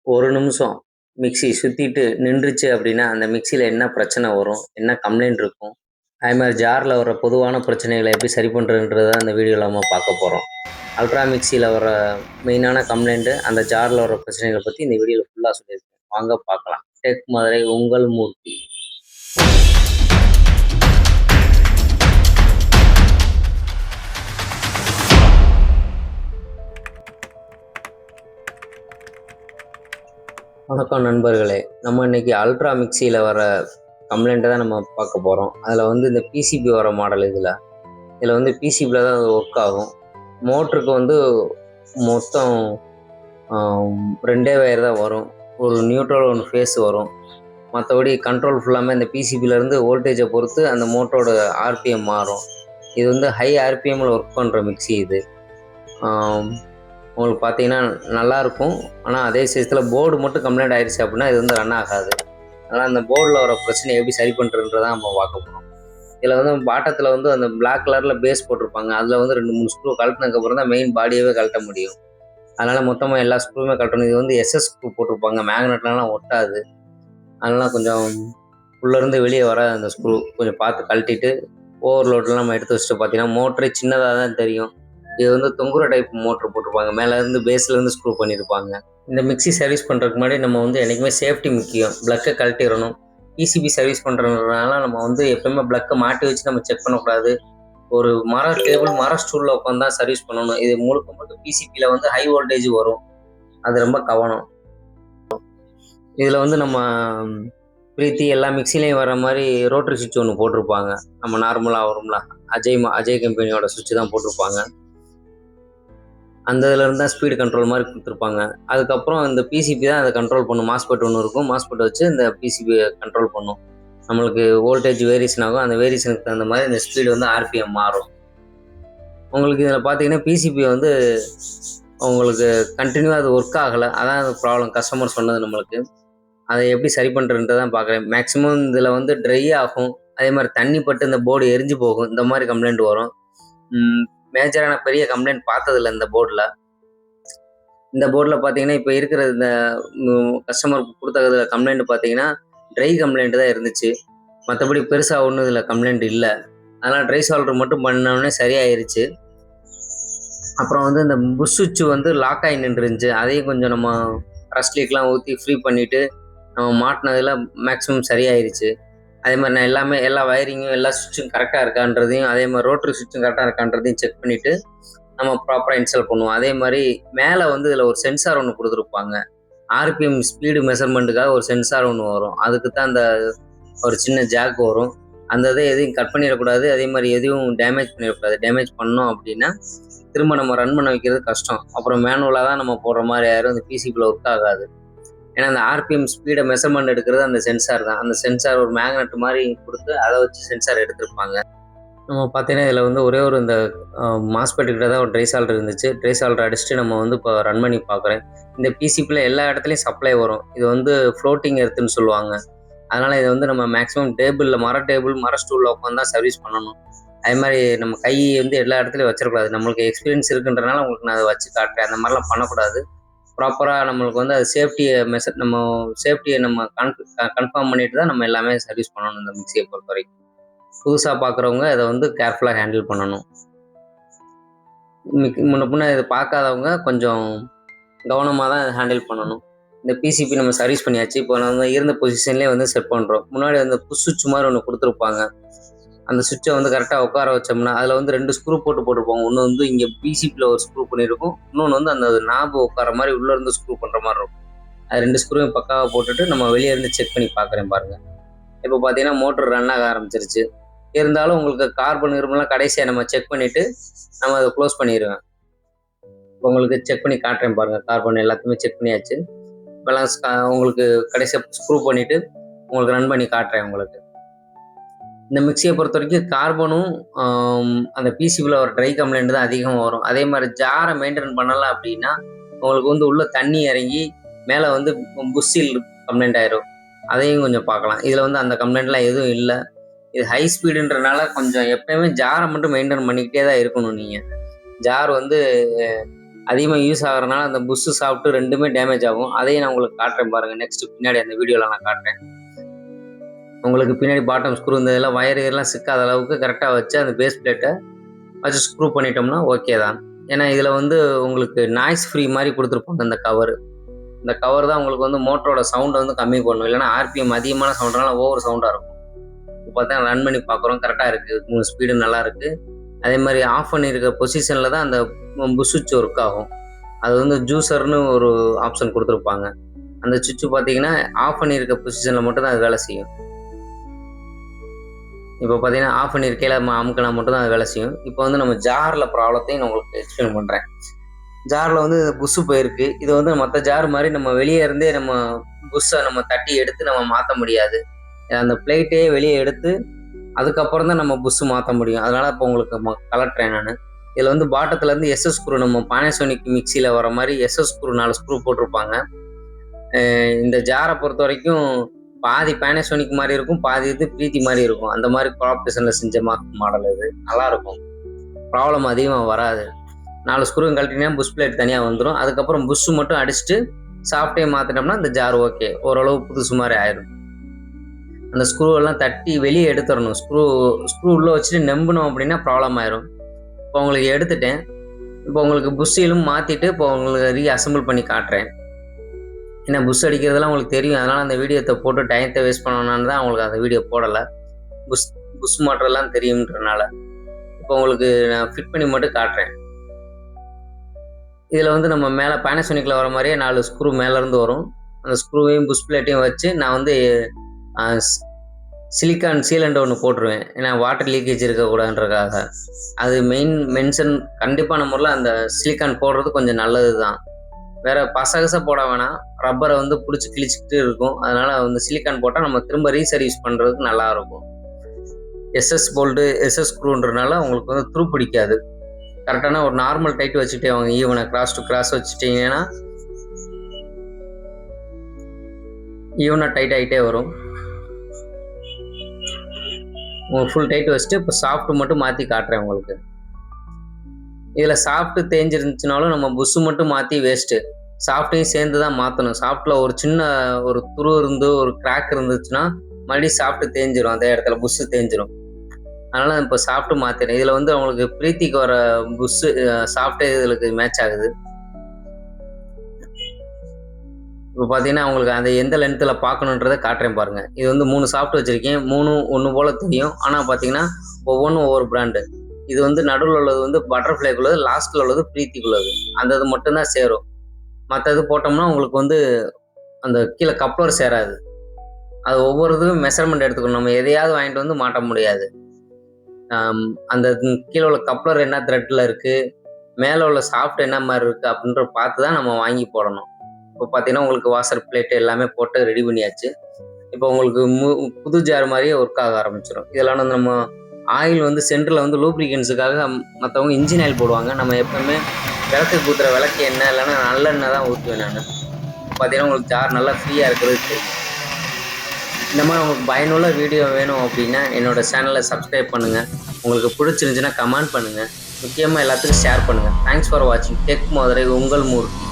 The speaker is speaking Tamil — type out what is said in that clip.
ஒரு நிமிஷம் மிக்ஸி சுத்திட்டு நின்றுச்சு அப்படின்னா, அந்த மிக்ஸியில என்ன பிரச்சனை வரும்? என்ன கம்ப்ளைண்ட் இருக்கும்? அதே மாரி ஜார்ல வர பொதுவான பிரச்சனைகள எப்படி சரி பண்றதுன்றத அந்த வீடியோல நம்ம பார்க்க போறோம். அல்ட்ரா மிக்ஸியில வர மெயினான கம்ப்ளைண்ட், அந்த ஜார்ல வர பிரச்சனைகள பத்தி இந்த வீடியோல ஃபுல்லா சொல்லியிருக்கேன். வாங்க பார்க்கலாம். டெக் மதுரை உங்கள் மூர்த்தி. வணக்கம் நண்பர்களே. நம்ம இன்னைக்கு அல்ட்ரா மிக்ஸியில வர கம்ப்ளைண்ட்ட தான் நம்ம பார்க்க போறோம். அதில வந்து இந்த பிசிபி வர மாடல் இதில வந்து பிசிபில தான் அது ஒர்க் ஆகும். மோட்டருக்கு வந்து மொத்தம் 2 வயர் தான் வரும். ஒரு நியூட்ரல், 1 ஃபேஸ் வரும். மற்றபடி கண்ட்ரோல் ஃபுல்லாமே இந்த பிசிபிலேருந்து வோல்டேஜை பொறுத்து அந்த மோட்டரோட ஆர்பிஎம் மாறும். இது வந்து ஹை ஆர்பிஎம்மில் ஒர்க் பண்ணுற மிக்ஸி இது. உங்களுக்கு பார்த்தீங்கன்னா நல்லாயிருக்கும். ஆனால் அதே சமயத்தில் போர்டு மட்டும் கம்ப்ளைண்ட் ஆயிடுச்சு அப்படின்னா இது வந்து ரன் ஆகாது. அதனால் அந்த போர்டில் வர பிரச்சனையை எப்படி சரி பண்ணுறதுன்றதான் நம்ம பார்க்க போகிறோம். இதில் வந்து பாட்டத்தில் வந்து அந்த பிளாக் கலரில் பேஸ் போட்டிருப்பாங்க. அதில் வந்து 2-3 ஸ்க்ரூ கழட்டினதுக்கப்புறம் தான் மெயின் பாடியவே கழட்ட முடியும். அதனால் மொத்தமாக எல்லா ஸ்க்ரூவுமே கழட்டணும். இது வந்து எஸ்எஸ் ஸ்க்ரூ போட்டிருப்பாங்க, மேக்னெட்லாம் ஒட்டாது. அதனால் கொஞ்சம் உள்ளேருந்து வெளியே வர அந்த ஸ்க்ரூ கொஞ்சம் பார்த்து கழட்டிட்டு ஓவர்லோட்லாம் நம்ம எடுத்து வச்சுட்டு பார்த்தீங்கன்னா மோட்டரே சின்னதாக தான் தெரியும். இது வந்து தொங்குற டைப் மோட்ரு போட்டிருப்பாங்க, மேலேருந்து பேஸ்லேருந்து ஸ்க்ரூ பண்ணியிருப்பாங்க. இந்த மிக்ஸி சர்வீஸ் பண்ணுறதுக்கு முன்னாடி நம்ம வந்து என்றைக்குமே சேஃப்டி முக்கியம். ப்ளக்கை கழட்டிடணும். பிசிபி சர்வீஸ் பண்ணுறதுனால நம்ம வந்து எப்போயுமே ப்ளக்கை மாட்டி வச்சு நம்ம செக் பண்ணக்கூடாது. ஒரு மர ஸ்டூலில் உட்காந்து தான் சர்வீஸ் பண்ணணும். இது முழுக்க பிசிபியில் வந்து ஹை வோல்டேஜ் வரும். அது ரொம்ப கவனம். இதில் வந்து நம்ம பிரீத்தி எல்லா மிக்ஸிலையும் வர மாதிரி ரோட்டரி சுவிட்ச் ஒன்று போட்டிருப்பாங்க. நம்ம நார்மலாக வரும்ல, அஜய் கம்பெனியோட சுவிட்ச் தான் போட்டிருப்பாங்க. அந்த இதுலேருந்து தான் ஸ்பீடு கண்ட்ரோல் மாதிரி கொடுத்துருப்பாங்க. அதுக்கப்புறம் இந்த பிசிபி தான் அதை கண்ட்ரோல் பண்ணும். மாஸ்பெட் ஒன்று இருக்கும். மாஸ்பெட் வச்சு இந்த பிசிபி கண்ட்ரோல் பண்ணும். நம்மளுக்கு வோல்டேஜ் வேரியேஷன் ஆகும். அந்த வேரியேஷனுக்கு தகுந்த மாதிரி இந்த ஸ்பீடு வந்து ஆர்பிஎம் மாறும். உங்களுக்கு இதில் பார்த்தீங்கன்னா பிசிபி வந்து உங்களுக்கு கண்டினியூவாக அது ஒர்க் ஆகலை. அதான் ப்ராப்ளம். கஸ்டமர் சொன்னது நம்மளுக்கு. அதை எப்படி சரி பண்ணுறதுன்ட்டு தான் பார்க்குறேன். மேக்ஸிமம் இதில் வந்து ட்ரை ஆகும். அதே மாதிரி தண்ணி பட்டு இந்த போர்டு எரிஞ்சு போகும். இந்த மாதிரி கம்ப்ளைண்ட் வரும். மேஜரான பெரிய கம்ப்ளைண்ட் பார்த்ததில்ல இந்த போர்டில். இந்த போர்டில் பார்த்தீங்கன்னா இப்போ இருக்கிற இந்த கஸ்டமருக்கு கொடுத்த கம்ப்ளைண்ட் பார்த்தீங்கன்னா ட்ரை கம்ப்ளைண்ட் தான் இருந்துச்சு. மற்றபடி பெருசாக ஒன்றும் இதில் கம்ப்ளைண்ட் இல்லை. அதனால் ட்ரை சால்வர் மட்டும் பண்ணோடனே சரியாயிருச்சு. அப்புறம் வந்து இந்த புஷ் சுவிட்ச் வந்து லாக் ஆகி நின்றுருந்துச்சு. அதையும் கொஞ்சம் நம்ம ரஸ்ட் லீக்லாம் ஊற்றி ஃப்ரீ பண்ணிவிட்டு நம்ம மாட்டினதில் மேக்ஸிமம் சரியாயிருச்சு. அதே மாதிரி நான் எல்லா வயரிங்கும் எல்லா சுவிட்சும் கரெக்டாக இருக்கான்றதையும், அதே மாதிரி ரோட்டரி சுவிட்சும் கரெக்டாக இருக்கான்றதையும் செக் பண்ணிவிட்டு நம்ம ப்ராப்பராக இன்ஸ்டால் பண்ணுவோம். அதே மாதிரி மேலே வந்து இதில் ஒரு சென்சார் ஒன்று கொடுத்துருப்பாங்க. ஆர்பிஎம் ஸ்பீடு மெஷர்மெண்ட்டுக்காக ஒரு சென்சார் ஒன்று வரும். அதுக்கு தான் அந்த ஒரு சின்ன ஜாக் வரும். அந்த இதை எதையும் கட் பண்ணிடக்கூடாது. அதே மாதிரி எதையும் டேமேஜ் பண்ணிடக்கூடாது. டேமேஜ் பண்ணோம் அப்படின்னா திரும்ப நம்ம ரன் பண்ண வைக்கிறது கஷ்டம். அப்புறம் மேனுவலாக தான் நம்ம போடுற மாதிரி யாரும் அந்த பிசிபியில் ஒர்க் ஆகாது. ஏன்னா அந்த ஆர்பிஎம் ஸ்பீடை மெஷர்மெண்ட் எடுக்கிறது அந்த சென்சார் தான். அந்த சென்சார் ஒரு மேக்னெட் மாதிரி கொடுத்து அதை வச்சு சென்சார் எடுத்திருப்பாங்க. நம்ம பார்த்தீங்கன்னா இதில் வந்து ஒரே ஒரு இந்த மாஸ்பெட்டுக்கிட்ட தான் ஒரு ட்ரை சால்டர் இருந்துச்சு. ட்ரை சால்டர் அடிச்சுட்டு நம்ம வந்து இப்போ ரன் பண்ணி பார்க்குறேன். இந்த பிசிபியில் எல்லா இடத்துலையும் சப்ளை வரும். இது வந்து ஃப்ளோட்டிங் எர்த்துன்னு சொல்லுவாங்க. அதனால் இதை வந்து நம்ம மேக்ஸிமம் மர ஸ்டூலில் உட்காந்து தான் சர்வீஸ் பண்ணணும். அதே மாதிரி நம்ம கை வந்து எல்லா இடத்துலையும் வச்சிடக்கூடாது. நம்மளுக்கு எக்ஸ்பீரியன்ஸ் இருக்குன்றனால உங்களுக்கு நான் அதை வச்சு காட்டுறேன். அந்த மாதிரிலாம் பண்ணக்கூடாது. ப்ராப்பராக நம்மளுக்கு வந்து அது சேஃப்டியை நம்ம கன்ஃபார்ம் பண்ணிட்டு தான் நம்ம எல்லாமே சர்வீஸ் பண்ணணும் இந்த மிக்ஸியை பொறுத்த வரைக்கும். புதுசாக பார்க்குறவங்க இதை வந்து கேர்ஃபுல்லாக ஹேண்டில் பண்ணணும். முன்ன இதை பார்க்காதவங்க கொஞ்சம் கவனமாக தான் ஹேண்டில் பண்ணணும். இந்த பிசிபி நம்ம சர்வீஸ் பண்ணியாச்சு. இப்போ நம்ம இருந்த பொசிஷன்லேயே வந்து செட் பண்ணுறோம். முன்னாடி வந்து புஷ் சுவிட்ச் மாதிரி ஒன்று கொடுத்துருப்பாங்க. அந்த சுவிட்சை வந்து கரெக்டாக உட்கார வச்சோம்னா அதில் வந்து 2 ஸ்க்ரூ போட்டிருப்பாங்க. ஒன்று வந்து இங்கே பிசிபியில் ஒரு ஸ்க்ரூ பண்ணியிருக்கும். இன்னொன்று வந்து அந்த நாபு உட்கார மாதிரி உள்ளேருந்து ஸ்க்ரூ பண்ணுற மாதிரி இருக்கும். அது 2 ஸ்க்ரூவையும் பக்காவாக போட்டுட்டு நம்ம வெளியே இருந்து செக் பண்ணி பார்க்குறேன் பாருங்கள். இப்போ பார்த்தீங்கன்னா மோட்டர் ரன் ஆக ஆரம்பிச்சிருச்சு. இருந்தாலும் உங்களுக்கு கார்பன் இரும்பெல்லாம் கடைசியாக நம்ம செக் பண்ணிவிட்டு நம்ம அதை க்ளோஸ் பண்ணிடுவேன். உங்களுக்கு செக் பண்ணி காட்டுறேன் பாருங்கள். கார்பன் எல்லாத்தையுமே செக் பண்ணியாச்சு. பேலன்ஸ் உங்களுக்கு கடைசியாக ஸ்க்ரூ பண்ணிவிட்டு உங்களுக்கு ரன் பண்ணி காட்டுறேன் உங்களுக்கு. இந்த மிக்ஸியை பொறுத்த வரைக்கும் கார்பனும் அந்த பிசிபியில் ஒரு ட்ரை கம்ப்ளைண்ட் தான் அதிகமாக வரும். அதே மாதிரி ஜாரை மெயின்டைன் பண்ணலாம் அப்படின்னா உங்களுக்கு வந்து உள்ள தண்ணி இறங்கி மேலே வந்து புஷ்ஷில் கம்ப்ளைண்ட் ஆயிரும். அதையும் கொஞ்சம் பார்க்கலாம். இதில் வந்து அந்த கம்ப்ளைண்ட்லாம் எதுவும் இல்லை. இது ஹை ஸ்பீடுன்றனால கொஞ்சம் எப்பயுமே ஜாரை மட்டும் மெயின்டைன் பண்ணிக்கிட்டே தான் இருக்கணும். நீங்கள் ஜார் வந்து அதிகமாக யூஸ் ஆகிறனால அந்த புஷ்ஷு சாப்பிட்டு ரெண்டுமே டேமேஜ் ஆகும். அதையும் நான் உங்களுக்கு காட்டுறேன் பாருங்கள். நெக்ஸ்ட் பின்னாடி அந்த வீடியோவில் நான் காட்டுறேன். உங்களுக்கு பின்னாடி பாட்டம் ஸ்க்ரூ இந்த இதெல்லாம் வயர்லாம் சிக்காத அளவுக்கு கரெக்டாக வச்சு அந்த பேஸ் பிளேட்டை வச்சு ஸ்க்ரூ பண்ணிட்டோம்னா ஓகே தான். ஏன்னா இதில் வந்து உங்களுக்கு நாய்ஸ் ஃப்ரீ மாதிரி கொடுத்துருப்பாங்க இந்த கவர். இந்த கவர் தான் உங்களுக்கு வந்து மோட்டரோட சவுண்டை வந்து கம்மி பண்ணும். இல்லைனா ஆர்பிஎம் அதிகமான சவுண்டுனால ஓவர் சவுண்டாக இருக்கும். இப்போ பார்த்தா ரன் பண்ணி பார்க்குறோம், கரெக்டாக இருக்குது, 3 ஸ்பீடு நல்லா இருக்குது. அதே மாதிரி ஆஃப் பண்ணியிருக்க பொசிஷனில் தான் அந்த புஷ் சுவிட்ச் ஒர்க் ஆகும். அது வந்து ஜூஸர்னு ஒரு ஆப்ஷன் கொடுத்துருப்பாங்க. அந்த சுவிட்ச் பார்த்தீங்கன்னா ஆஃப் பண்ணியிருக்க பொசிஷனில் மட்டும்தான் அது வேலை செய்யும். இப்போ பார்த்தீங்கன்னா ஆஃப் பண்ணியிருக்கையில் அமுக்கினா மட்டும்தான் அது வேலை செய்யும். இப்போ வந்து நம்ம ஜாரில் ப்ராப்ளத்தையும் நான் உங்களுக்கு எக்ஸ்பிளைன் பண்ணுறேன். ஜாரில் வந்து புஷ்ஷு போயிருக்கு. இது வந்து மற்ற ஜார் மாதிரி நம்ம வெளியே இருந்தே நம்ம புஷ்ஷை நம்ம தட்டி எடுத்து நம்ம மாற்ற முடியாது. அந்த பிளேட்டே வெளியே எடுத்து அதுக்கப்புறம் தான் நம்ம புஷ்ஷு மாற்ற முடியும். அதனால் இப்போ உங்களுக்கு கலட்டுறேன் நான். இதில் வந்து பாட்டத்துலேருந்து எஸ்எஸ் ஸ்க்ரூ நம்ம பானாசோனிக் மிக்சியில் வர மாதிரி எஸ்எஸ் ஸ்க்ரூ 4 ஸ்க்ரூ போட்டிருப்பாங்க. இந்த ஜாரை பொறுத்த வரைக்கும் பாதி பானாசோனிக் மாதிரி இருக்கும், பாதி இது பிரீத்தி மாதிரி இருக்கும். அந்த மாதிரி கோஆப்ரேஷனில் செஞ்ச மாடல் இது நல்லாயிருக்கும். ப்ராப்ளம் அதிகமாக வராது. 4 ஸ்க்ரூவும் கழட்டினா புஷ் பிளேட் தனியாக வந்துடும். அதுக்கப்புறம் புஷ்ஷு மட்டும் அடிச்சுட்டு சாஃப்டே மாற்றிட்டோம்னா இந்த ஜார் ஓகே, ஓரளவு புதுசு மாதிரி ஆயிடும். அந்த ஸ்க்ரூவெல்லாம் தட்டி வெளியே எடுத்துடணும். ஸ்க்ரூ உள்ளே வச்சுட்டு நம்பினோம் அப்படின்னா ப்ராப்ளம் ஆயிரும். இப்போ உங்களுக்கு எடுத்துட்டேன். இப்போ உங்களுக்கு புஷ்ஷிலும் மாற்றிட்டு இப்போ உங்களுக்கு ரீஅசம்பிள் பண்ணி காட்டுறேன். ஏன்னா புஷ் அடிக்கிறதெல்லாம் உங்களுக்கு தெரியும். அதனால் அந்த வீடியோத்தை போட்டு டயத்தை வேஸ்ட் பண்ணணுன்னு தான் உங்களுக்கு அந்த வீடியோ போடலை. புஷ் மாட்டுறதெல்லாம் தெரியுன்றனால இப்போ உங்களுக்கு நான் ஃபிட் பண்ணி மட்டும் காட்டுறேன். இதில் வந்து நம்ம மேலே பானாசோனிக்கில் வர மாதிரியே 4 ஸ்க்ரூ மேலேருந்து வரும். அந்த ஸ்க்ரூவையும் புஷ் பிளேட்டையும் வச்சு நான் வந்து சிலிக்கான் சீலண்ட் ஒன்று போட்டுருவேன். ஏன்னா வாட்டர் லீக்கேஜ் இருக்கக்கூடாதுன்றக்காக. அது மென்ஷன் கண்டிப்பான முறையில் அந்த சிலிக்கான் போடுறது கொஞ்சம் நல்லது தான். வேறு பசகச போட வேணாம், ரப்பரை வந்து பிடிச்சி கிழிச்சிக்கிட்டு இருக்கும். அதனால் வந்து சிலிக்கான் போட்டால் நம்ம திரும்ப ரீசர்வீஸ் பண்ணுறதுக்கு நல்லாயிருக்கும். எஸ்எஸ் போல்ட்டு எஸ்எஸ் ஸ்க்ரூன்றனால உங்களுக்கு வந்து துரு பிடிக்காது. கரெக்டான ஒரு நார்மல் டைட் வச்சுட்டே வாங்க. ஈவனை கிராஸ் டு கிராஸ் வச்சுட்டிங்கன்னா ஈவனாக டைட் ஆகிட்டே வரும். ஃபுல் டைட் வச்சுட்டு இப்போ சாஃப்ட் மட்டும் மாற்றி காட்டுறேன் உங்களுக்கு. இதில் சாஃப்ட்டு தேஞ்சிருந்துச்சுனாலும் நம்ம புஷ்ஷு மட்டும் மாற்றி வேஸ்ட்டு. சாஃப்ட்டையும் சேர்ந்து தான் மாற்றணும். சாஃப்ட்டில் ஒரு சின்ன ஒரு துரு இருந்து ஒரு கிராக் இருந்துச்சுன்னா மறுபடியும் சாஃப்ட்டு தேஞ்சிரும், அதே இடத்துல புஷ்ஷு தேஞ்சிரும். அதனால் இப்போ சாஃப்ட்டு மாற்றிடுறேன். இதில் வந்து அவங்களுக்கு பிரீத்திக்கு வர புஷ்ஷு சாஃப்ட்டே இதுக்கு மேட்ச் ஆகுது. இப்போ பார்த்தீங்கன்னா அவங்களுக்கு அந்த எந்த லென்த்தில் பார்க்கணுன்றதை காட்டுறேன் பாருங்கள். இது வந்து 3 சாஃப்ட் வச்சுருக்கேன். 3 ஒன்று போல் தெரியும். ஆனால் பார்த்தீங்கன்னா ஒவ்வொன்றும் ஒவ்வொரு பிராண்டு. இது வந்து நடுவில் உள்ளது வந்து பட்டர்ஃப்ளைக்குள்ளது, லாஸ்ட்டில் உள்ளது பிரீத்திக்குள்ளது. அந்த இது மட்டும்தான் சேரும். மற்றது போட்டோம்னா உங்களுக்கு வந்து அந்த கீழே கப்ளர் சேராது. அது ஒவ்வொரு இதுவும் மெஷர்மெண்ட் எடுத்துக்கணும். நம்ம எதையாவது வாங்கிட்டு வந்து மாட்ட முடியாது. அந்த கீழே உள்ள கப்ளர் என்ன த்ரெட்டில் இருக்குது, மேலே உள்ள சாஃப்ட் என்ன மாதிரி இருக்குது அப்படின்ற பார்த்து தான் நம்ம வாங்கி போடணும். இப்போ பார்த்தீங்கன்னா உங்களுக்கு வாஷர் பிளேட்டு எல்லாமே போட்டு ரெடி பண்ணியாச்சு. இப்போ உங்களுக்கு புது ஜார் மாதிரியே ஒர்க் ஆக ஆரம்பிச்சிடும். இதெல்லாம் வந்து நம்ம ஆயில் வந்து சென்டரில் வந்து லூப்ரிகன்ஸுக்காக மற்றவங்க இன்ஜின் ஆயில் போடுவாங்க. நம்ம எப்போவுமே விளக்குக்கு ஊற்றுற விளக்கு எண்ணெய் இல்லைன்னா நல்லெண்ணெய் தான் ஊற்றுவேன் நான். பார்த்தீங்கன்னா உங்களுக்கு ஜார் நல்லா ஃப்ரீயாக இருக்கிறது தெரியும். இந்த மாதிரி உங்களுக்கு பயனுள்ள வீடியோ வேணும் அப்படின்னா என்னோடய சேனலை சப்ஸ்கிரைப் பண்ணுங்கள். உங்களுக்கு பிடிச்சிருந்துச்சுன்னா கமெண்ட் பண்ணுங்கள். முக்கியமாக எல்லாத்துக்கும் ஷேர் பண்ணுங்கள். தேங்க்ஸ் ஃபார் வாட்சிங். டெக் மதுரை உங்கள் மூர்த்தி.